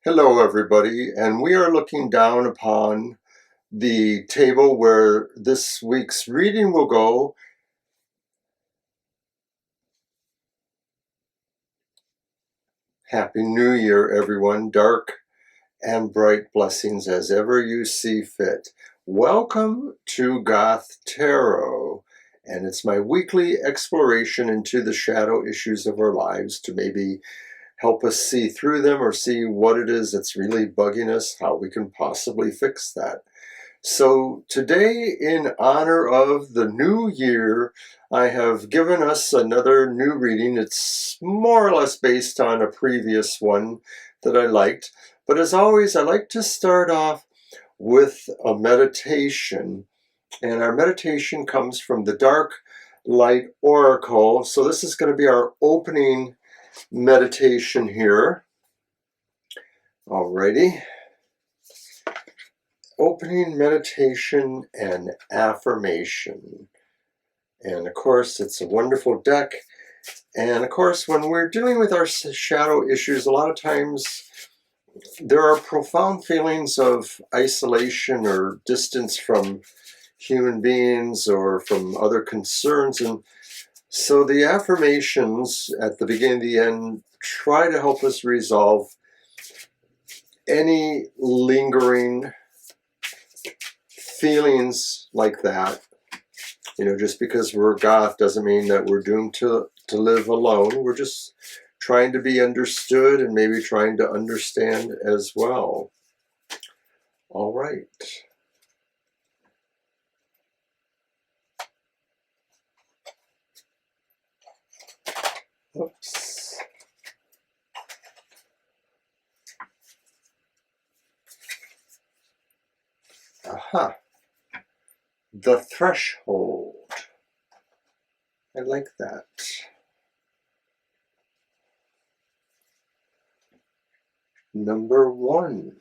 Hello everybody, and we are looking down upon the table where this week's reading will go. Happy New Year everyone, dark and bright blessings as ever you see fit. Welcome to Goth Tarot, and it's my weekly exploration into the shadow issues of our lives to maybe help us see through them or see what it is that's really bugging us, how we can possibly fix that. So today, in honor of the new year, I have given us another new reading. It's more or less based on a previous one that I liked. But as always, I like to start off with a meditation. And our meditation comes from the Dark Light Oracle. So this is going to be our opening meditation here. Alrighty. Opening meditation and affirmation. And of course, it's a wonderful deck. And of course, when we're dealing with our shadow issues, a lot of times there are profound feelings of isolation or distance from human beings or from other concerns. And so the affirmations at the beginning and the end try to help us resolve any lingering feelings like that. You know, just because we're goth doesn't mean that we're doomed to live alone. We're just trying to be understood and maybe trying to understand as well. All right. Oops. Aha. The threshold. I like that. Number 1.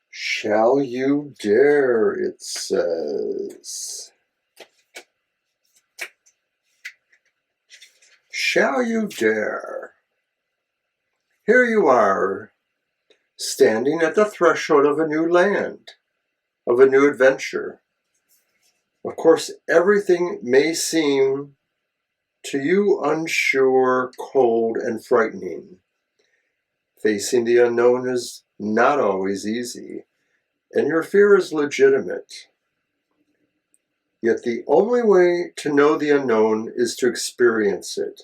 Shall you dare, it says. Shall you dare? Here you are, standing at the threshold of a new land, of a new adventure. Of course, everything may seem to you unsure, cold, and frightening. Facing the unknown is not always easy, and your fear is legitimate. Yet the only way to know the unknown is to experience it.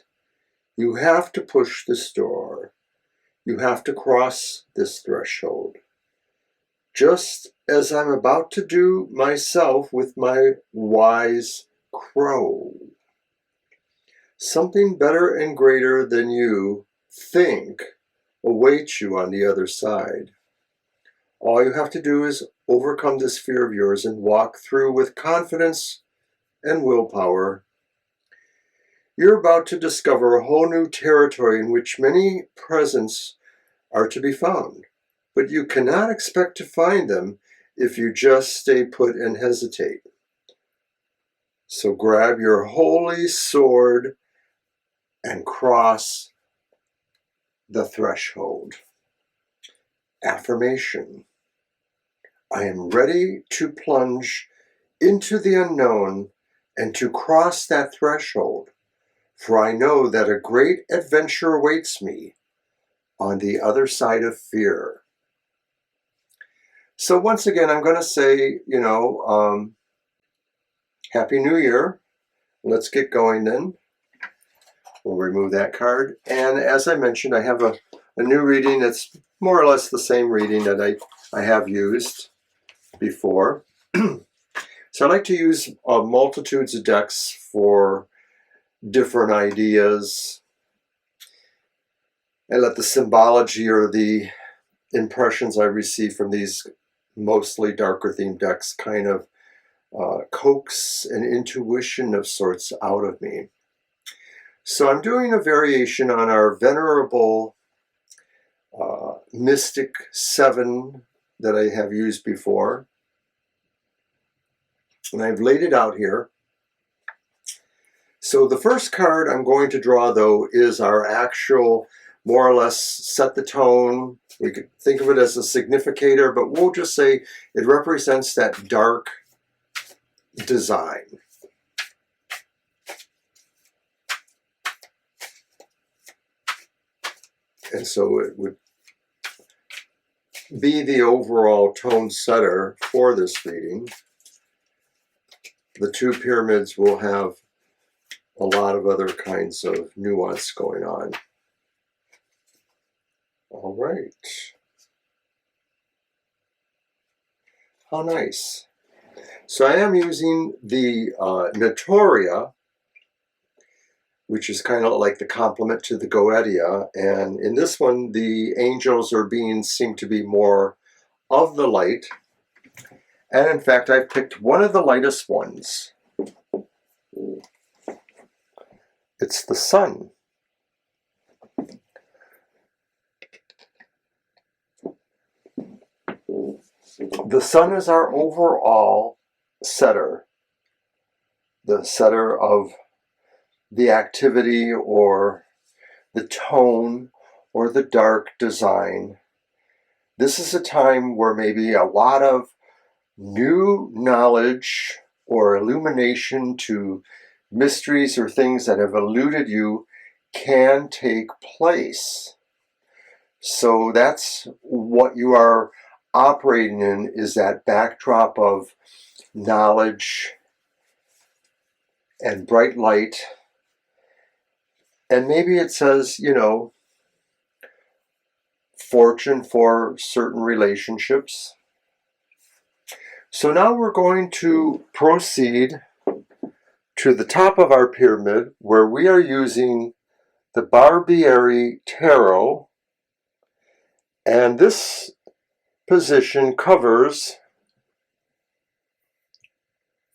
You have to push this door. You have to cross this threshold. Just as I'm about to do myself with my wise crow. Something better and greater than you think awaits you on the other side. All you have to do is overcome this fear of yours and walk through with confidence and willpower. You're about to discover a whole new territory in which many presents are to be found. But you cannot expect to find them if you just stay put and hesitate. So grab your holy sword and cross the threshold. Affirmation. I am ready to plunge into the unknown and to cross that threshold, for I know that a great adventure awaits me on the other side of fear. So once again, I'm going to say, Happy New Year. Let's get going then. We'll remove that card. And as I mentioned, I have a new reading that's more or less the same reading that I have used before. So I like to use multitudes of decks for different ideas. And let the symbology or the impressions I receive from these mostly darker themed decks kind of coax an intuition of sorts out of me. So I'm doing a variation on our venerable Mystic 7 that I have used before. And I've laid it out here. So the first card I'm going to draw, though, is our actual more or less set the tone. We could think of it as a significator, but we'll just say it represents that dark design. And so it would be the overall tone setter for this reading. The two pyramids will have a lot of other kinds of nuance going on. All right. How nice. So I am using the Notoria, which is kind of like the complement to the Goetia. And in this one, the angels or beings seem to be more of the light. And in fact, I picked one of the lightest ones. It's the sun. The sun is our overall setter, the setter of the activity or the tone or the dark design. This is a time where maybe a lot of new knowledge or illumination to mysteries or things that have eluded you can take place. So that's what you are operating in, is that backdrop of knowledge and bright light. And maybe it says, you know, fortune for certain relationships. So now we're going to proceed to the top of our pyramid, where we are using the Barbieri Tarot. And this position covers,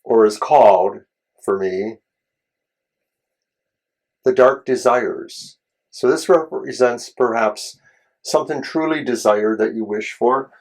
or is called for me, the dark desires. So this represents perhaps something truly desired that you wish for.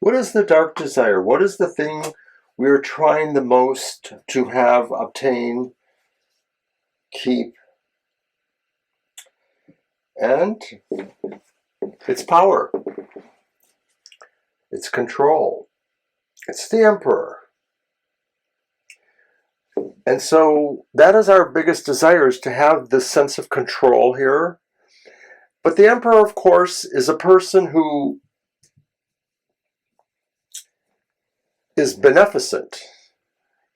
What is the dark desire? What is the thing we are trying the most to have, obtain, keep? And it's power. It's control. It's the Emperor. And so that is our biggest desire, is to have this sense of control here. But the Emperor, of course, is a person who is beneficent.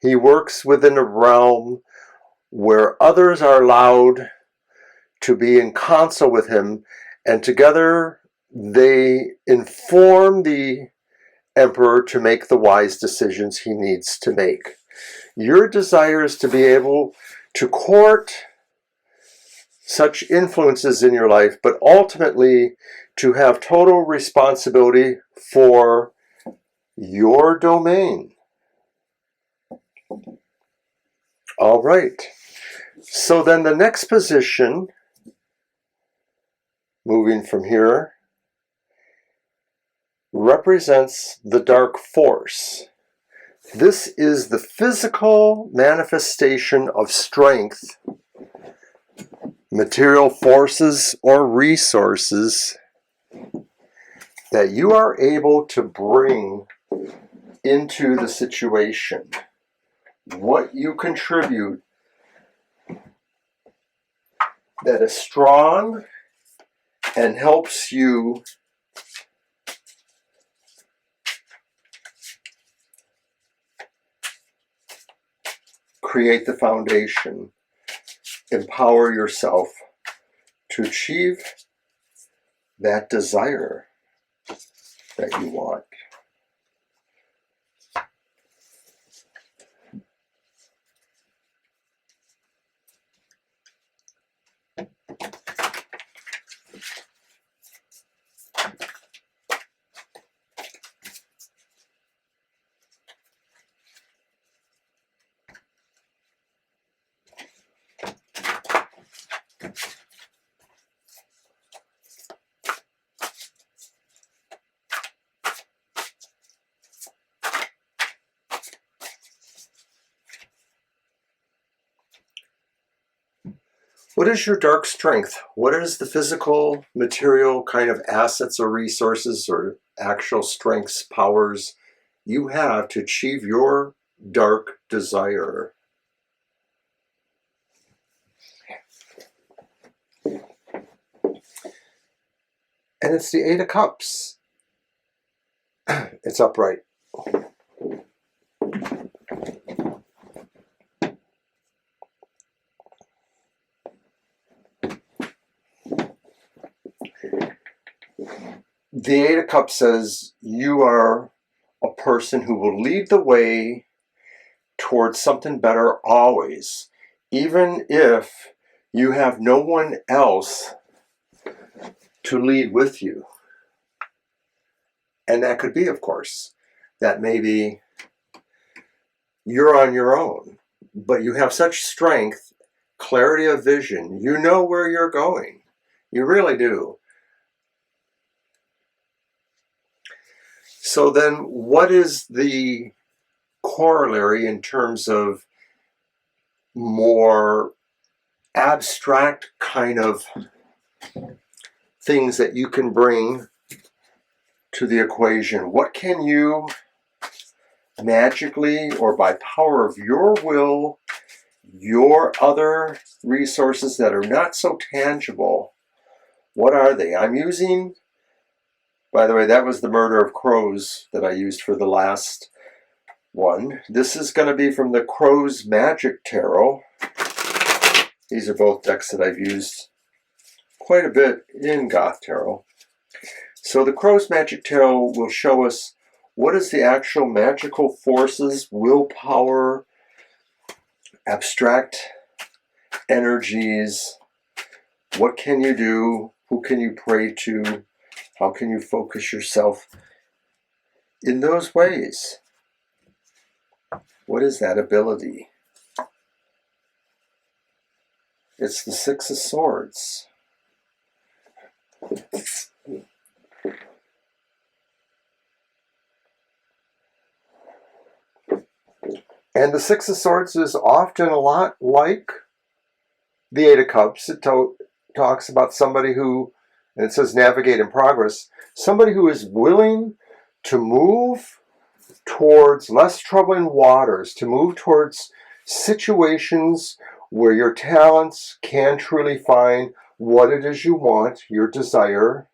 He works within a realm where others are allowed to be in council with him, and together they inform the Emperor to make the wise decisions he needs to make. Your desire is to be able to court such influences in your life, but ultimately to have total responsibility for your domain. All right. So then the next position, moving from here, represents the dark force. This is the physical manifestation of strength, material forces or resources that you are able to bring into the situation. What you contribute that is strong and helps you create the foundation, empower yourself to achieve that desire. that you want. What is your dark strength? What is the physical, material kind of assets or resources or actual strengths, powers you have to achieve your dark desire? And it's the Eight of Cups. It's upright. The Eight of Cups says you are a person who will lead the way towards something better always, even if you have no one else to lead with you. And that could be, of course, that maybe you're on your own, but you have such strength, clarity of vision, you know where you're going. You really do. So then what is the corollary in terms of more abstract kind of things that you can bring to the equation? What can you magically or by power of your will, your other resources that are not so tangible, what are they? I'm using, by the way, that was the Murder of Crows that I used for the last one. This is going to be from the Crows Magick Tarot. These are both decks that I've used quite a bit in Goth Tarot. So the Crows Magick Tarot will show us what is the actual magical forces, willpower, abstract energies, what can you do, who can you pray to, how can you focus yourself in those ways? What is that ability? It's the Six of Swords. And the Six of Swords is often a lot like the Eight of Cups. It talks about somebody who, and it says navigate in progress, somebody who is willing to move towards less troubling waters, to move towards situations where your talents can truly find what it is you want, your desire.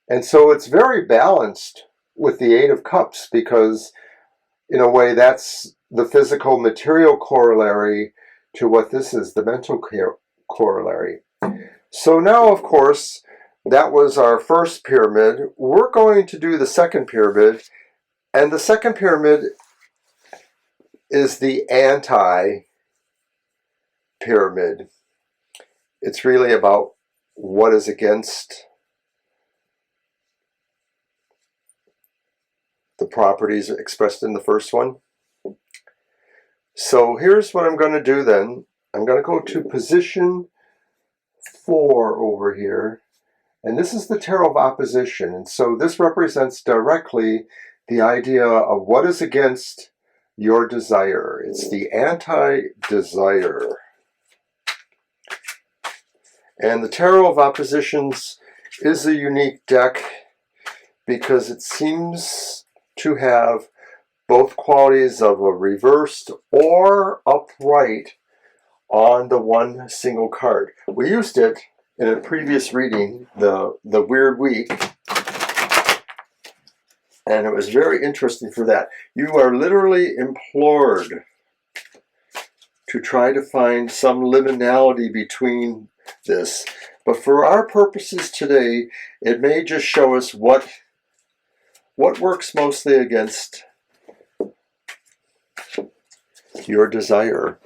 And so it's very balanced with the Eight of Cups because in a way that's the physical material corollary to what this is, the mental corollary. So now, of course, that was our first pyramid. We're going to do the second pyramid, and the second pyramid is the anti-pyramid. It's really about what is against the properties expressed in the first one. So here's what I'm going to do then. I'm going to go to position 4 over here. And this is the Tarot of Opposition. And so this represents directly the idea of what is against your desire. It's the anti-desire. And the Tarot of Oppositions is a unique deck because it seems to have both qualities of a reversed or upright on the one single card. We used it in a previous reading, the Weird Week, and it was very interesting for that. You are literally implored to try to find some liminality between this. But for our purposes today, it may just show us what works mostly against your desire.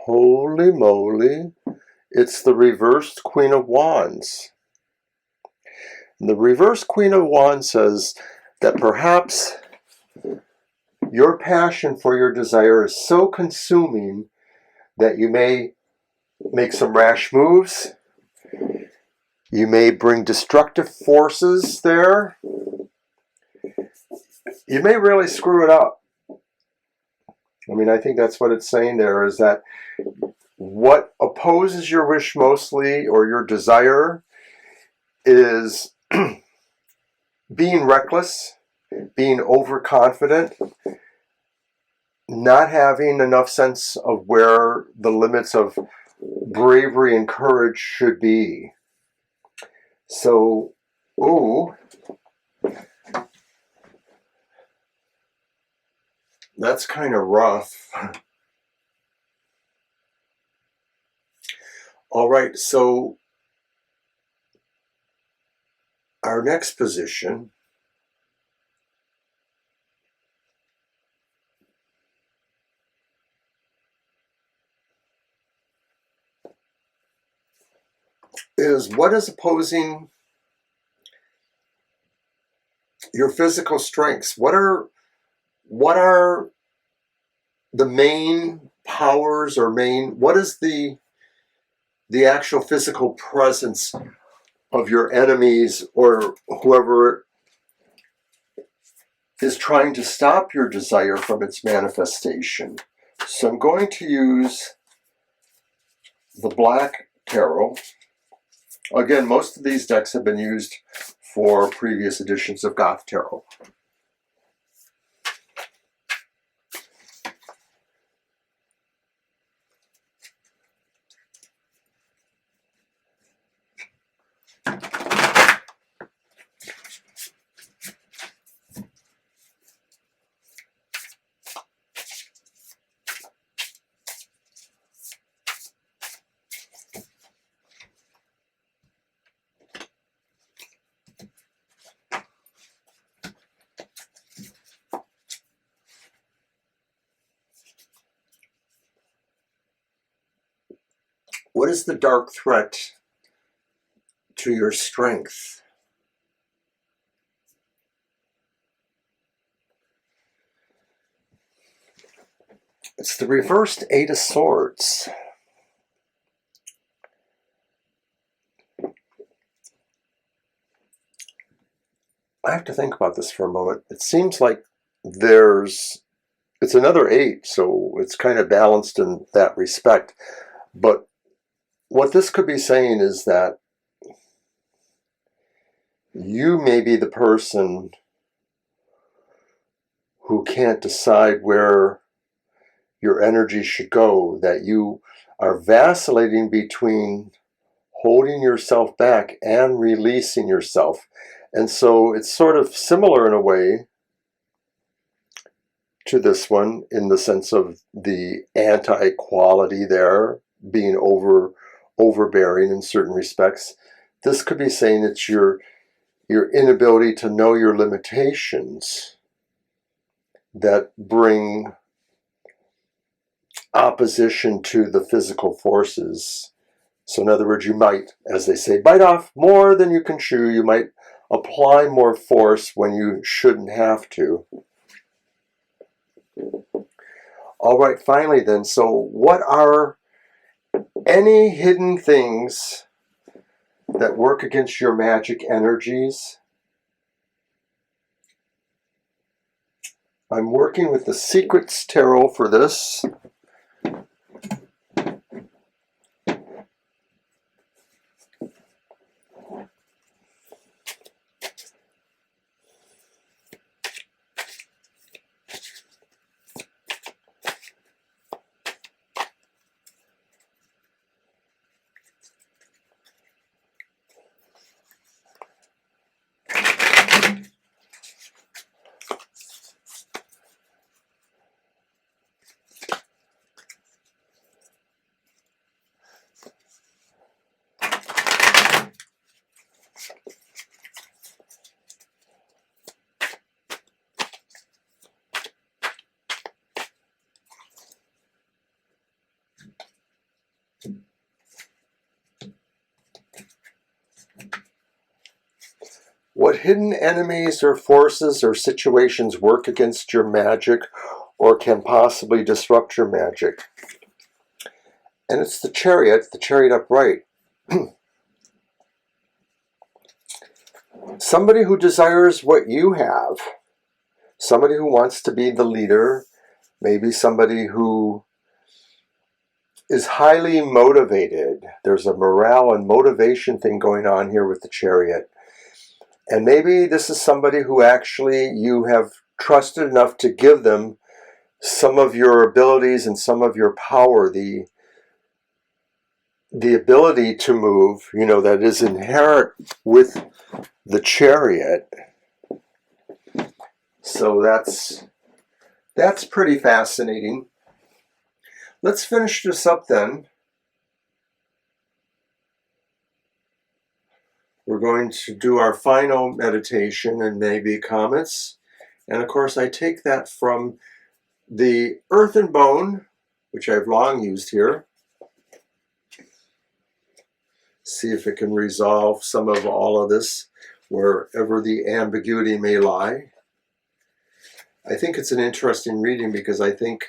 Holy moly, it's the reversed Queen of Wands. And the reversed Queen of Wands says that perhaps your passion for your desire is so consuming that you may make some rash moves. You may bring destructive forces there. You may really screw it up. I mean, I think that's what it's saying there, is that what opposes your wish mostly, or your desire, is being reckless, being overconfident, not having enough sense of where the limits of bravery and courage should be. So, ooh, that's kind of rough. All right, so our next position is what is opposing your physical strengths? What are the main powers, or what is the actual physical presence of your enemies, or whoever is trying to stop your desire from its manifestation? So I'm going to use the Black Tarot. Again, most of these decks have been used for previous editions of Goth Tarot. What is the dark threat to your strength? It's the reversed Eight of Swords. I have to think about this for a moment. It seems like it's another 8, so it's kind of balanced in that respect. But what this could be saying is that you may be the person who can't decide where your energy should go, that you are vacillating between holding yourself back and releasing yourself. And so it's sort of similar in a way to this one, in the sense of the anti-quality there, being overbearing in certain respects. This could be saying it's your inability to know your limitations that bring opposition to the physical forces. So in other words, you might, as they say, bite off more than you can chew. You might apply more force when you shouldn't have to. All right, finally then, so what are any hidden things that work against your magic energies? I'm working with the Secrets Tarot for this. What hidden enemies or forces or situations work against your magic or can possibly disrupt your magic? And it's the Chariot upright. Somebody who desires what you have. Somebody who wants to be the leader. Maybe somebody who is highly motivated. There's a morale and motivation thing going on here with the Chariot. And maybe this is somebody who actually you have trusted enough to give them some of your abilities and some of your power, the ability to move, that is inherent with the Chariot. So that's pretty fascinating. Let's finish this up then. We're going to do our final meditation and maybe comments. And of course, I take that from the Earth and Bone, which I've long used here. See if it can resolve some of all of this, wherever the ambiguity may lie. I think it's an interesting reading because I think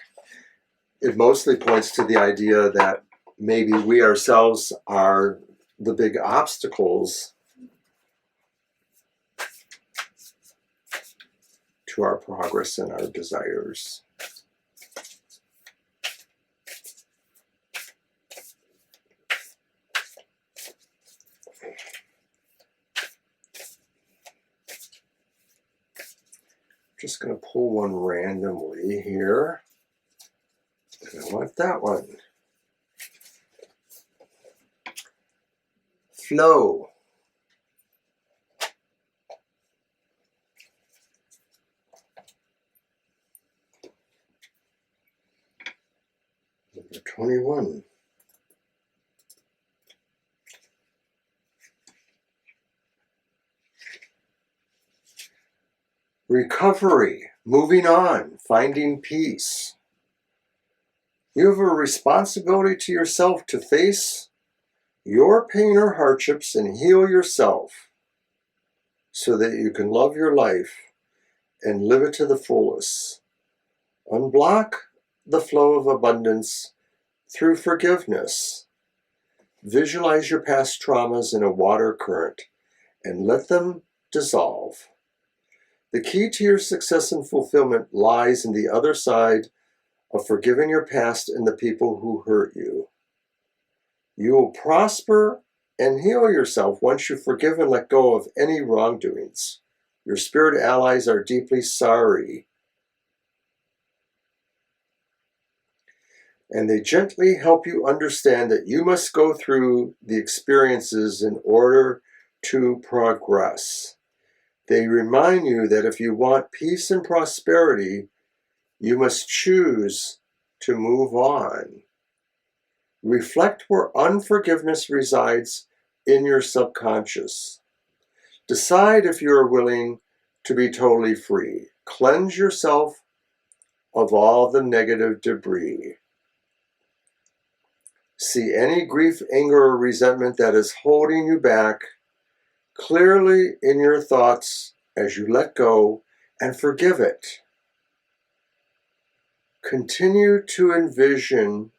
it mostly points to the idea that maybe we ourselves are the big obstacles to our progress and our desires. Just going to pull one randomly here. And I want that one. Flow. Number 21. Recovery, moving on, finding peace. You have a responsibility to yourself to face your pain or hardships and heal yourself so that you can love your life and live it to the fullest. Unblock the flow of abundance through forgiveness. Visualize your past traumas in a water current and let them dissolve. The key to your success and fulfillment lies in the other side of forgiving your past and the people who hurt you. You will prosper and heal yourself once you forgive and let go of any wrongdoings. Your spirit allies are deeply sorry, and they gently help you understand that you must go through the experiences in order to progress. They remind you that if you want peace and prosperity, you must choose to move on. Reflect where unforgiveness resides in your subconscious. Decide if you are willing to be totally free. Cleanse yourself of all the negative debris. See any grief, anger, or resentment that is holding you back clearly in your thoughts as you let go and forgive it. Continue to envision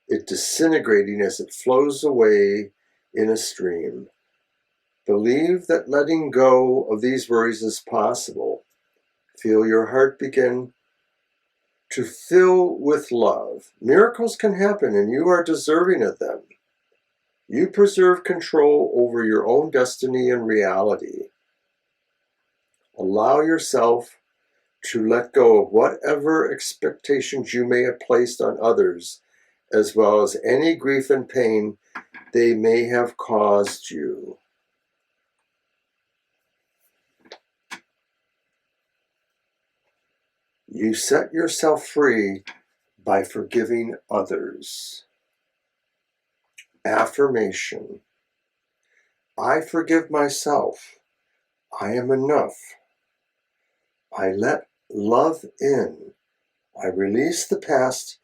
it disintegrating as it flows away in a stream. Believe that letting go of these worries is possible. Feel your heart begin to fill with love. Miracles can happen and you are deserving of them. You preserve control over your own destiny and reality. Allow yourself to let go of whatever expectations you may have placed on others, as well as any grief and pain they may have caused you. You set yourself free by forgiving others. Affirmation. I forgive myself. I am enough. I let love in. I release the past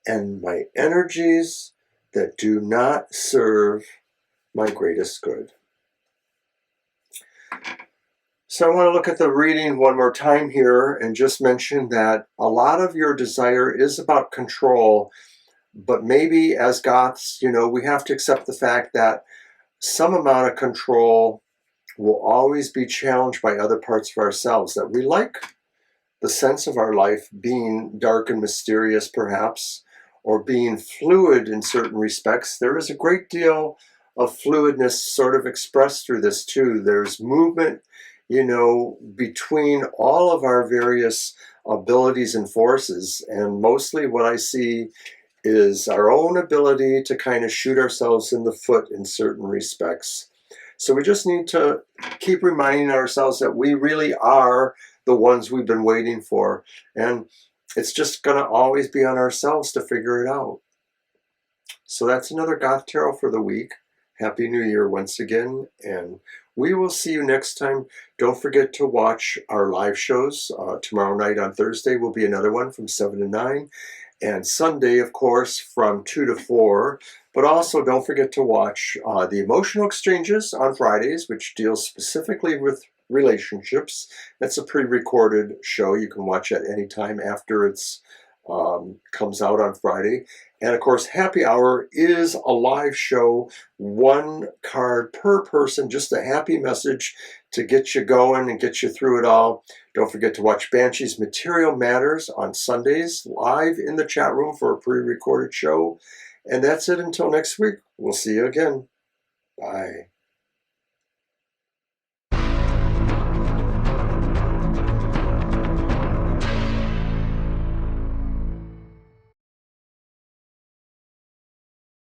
and my energies that do not serve my greatest good. So I want to look at the reading one more time here and just mention that a lot of your desire is about control, but maybe as Goths, we have to accept the fact that some amount of control will always be challenged by other parts of ourselves, that we like the sense of our life being dark and mysterious, perhaps, or being fluid in certain respects. There is a great deal of fluidness sort of expressed through this too. There's movement, between all of our various abilities and forces. And mostly what I see is our own ability to kind of shoot ourselves in the foot in certain respects. So we just need to keep reminding ourselves that we really are the ones we've been waiting for. And it's just going to always be on ourselves to figure it out. So that's another Goth Tarot for the week. Happy New Year once again. And we will see you next time. Don't forget to watch our live shows. Tomorrow night on Thursday will be another one from 7 to 9. And Sunday, of course, from 2 to 4. But also don't forget to watch the Emotional Exchanges on Fridays, which deals specifically with relationships. That's a pre-recorded show. You can watch at any time after it's comes out on Friday. And of course, Happy Hour is a live show, one card per person, just a happy message to get you going and get you through it all. Don't forget to watch Banshee's Material Matters on Sundays, live in the chat room for a pre-recorded show. And that's it until next week. We'll see you again. Bye.